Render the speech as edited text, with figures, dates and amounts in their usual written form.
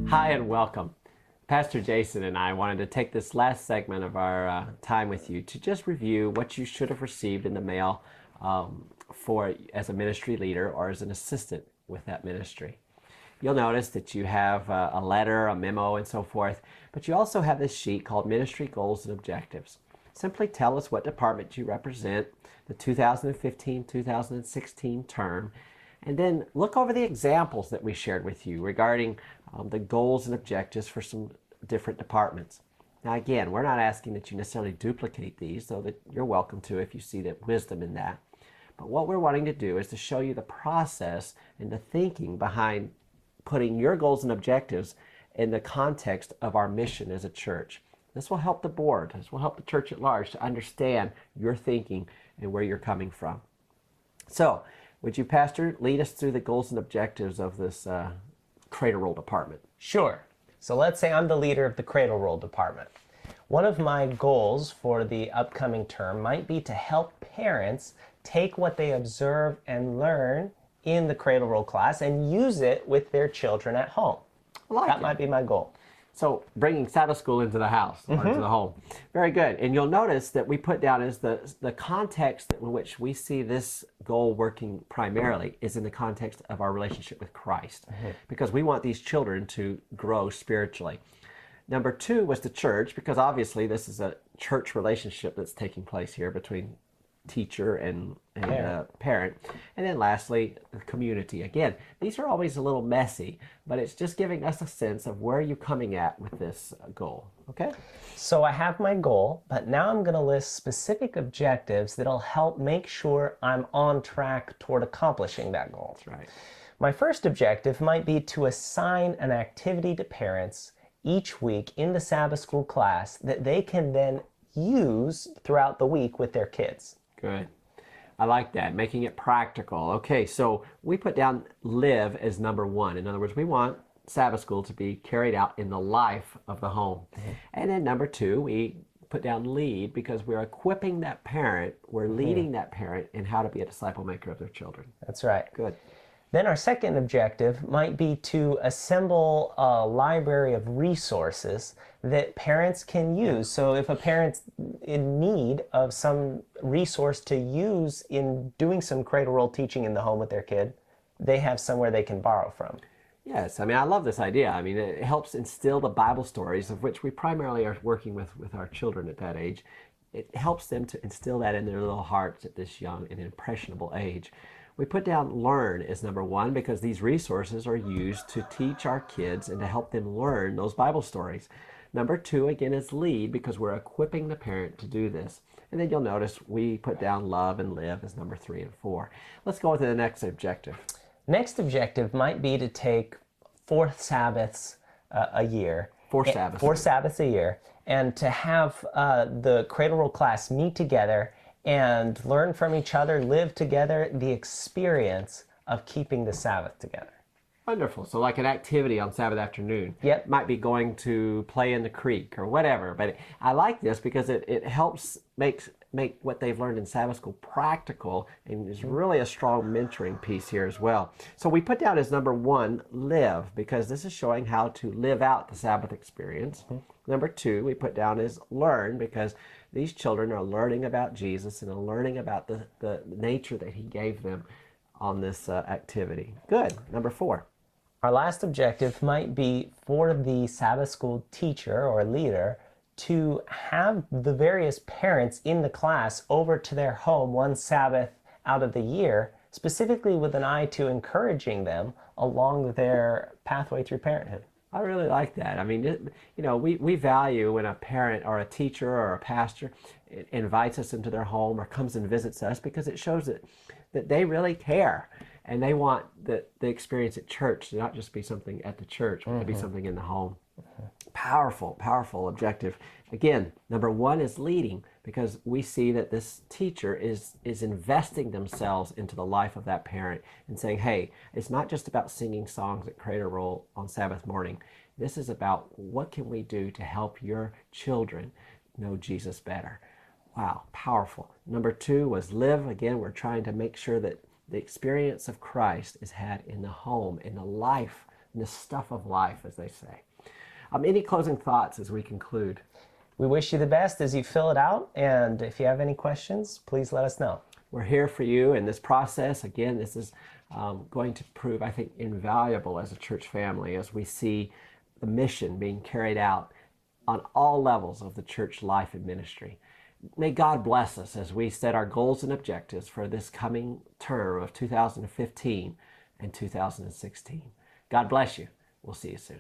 Hi and welcome. Pastor Jason and I wanted to take this last segment of our time with you to just review what you should have received in the mail for as a ministry leader or as an assistant with that ministry. You'll notice that you have a letter, a memo, and so forth, but you also have this sheet called Ministry Goals and Objectives. Simply tell us what department you represent, the 2015-2016 term, and then look over the examples that we shared with you regarding the goals and objectives for some different departments. Now again, we're not asking that you necessarily duplicate these, though that you're welcome to if you see the wisdom in that. But what we're wanting to do is to show you the process and the thinking behind putting your goals and objectives in the context of our mission as a church. This will help the board, this will help the church at large to understand your thinking and where you're coming from. So, would you, Pastor, lead us through the goals and objectives of this Cradle Roll department? Sure. So let's say I'm the leader of the Cradle Roll department. One of my goals for the upcoming term might be to help parents take what they observe and learn in the Cradle Roll class and use it with their children at home. That might be my goal. So bringing Sabbath school into the house or into the home. Very good. And you'll notice that we put down is the context in which we see this goal working primarily is in the context of our relationship with Christ, because we want these children to grow spiritually. Number two was the church, because obviously this is a church relationship that's taking place here between teacher and parent. And then lastly, the community. Again, these are always a little messy, but it's just giving us a sense of where you're coming at with this goal. Okay? So I have my goal, but now I'm going to list specific objectives that'll help make sure I'm on track toward accomplishing that goal. That's right. My first objective might be to assign an activity to parents each week in the Sabbath school class that they can then use throughout the week with their kids. Good. I like that, making it practical. Okay, so we put down live as number one. In other words, we want Sabbath school to be carried out in the life of the home. And then number two, we put down lead, because we're equipping that parent, we're leading that parent in how to be a disciple maker of their children. That's right. Good. Then our second objective might be to assemble a library of resources that parents can use. So if a parent's in need of some resource to use in doing some Cradle Roll teaching in the home with their kid, they have somewhere they can borrow from. Yes, I mean, I love this idea. I mean, it helps instill the Bible stories, of which we primarily are working with our children at that age. It helps them to instill that in their little hearts at this young and impressionable age. We put down learn as number one, because these resources are used to teach our kids and to help them learn those Bible stories. Number two, again, is lead, because we're equipping the parent to do this. And then you'll notice we put down love and live as number 3 and 4. Let's go to the next objective. Next objective might be to take 4 Sabbaths a year. 4 Sabbaths. 4 Sabbaths a year. And to have the Cradle Roll class meet together and learn from each other, live together, the experience of keeping the Sabbath together. Wonderful. So like an activity on Sabbath afternoon. Yep. Might be going to play in the creek or whatever. But I like this because it helps make what they've learned in Sabbath school practical, and is really a strong mentoring piece here as well. So we put down as number one, live, because this is showing how to live out the Sabbath experience. Number two, we put down as learn, because these children are learning about Jesus and are learning about the nature that he gave them on this activity. Good. Number 4. Our last objective might be for the Sabbath school teacher or leader to have the various parents in the class over to their home one Sabbath out of the year, specifically with an eye to encouraging them along their pathway through parenthood. I really like that. I mean, we value when a parent or a teacher or a pastor invites us into their home or comes and visits us, because it shows that they really care, and they want the experience at church to not just be something at the church, but to be something in the home. Powerful, powerful objective. Again, number 1 is leading, because we see that this teacher is investing themselves into the life of that parent and saying, hey, it's not just about singing songs at Cradle Roll on Sabbath morning. This is about what can we do to help your children know Jesus better. Wow, powerful. Number 2 was live. Again, we're trying to make sure that the experience of Christ is had in the home, in the life in the stuff of life, as they say. Any closing thoughts as we conclude? We wish you the best as you fill it out, and if you have any questions, please let us know. We're here for you in this process. Again, this is going to prove, I think, invaluable as a church family as we see the mission being carried out on all levels of the church life and ministry. May God bless us as we set our goals and objectives for this coming term of 2015 and 2016. God bless you. We'll see you soon.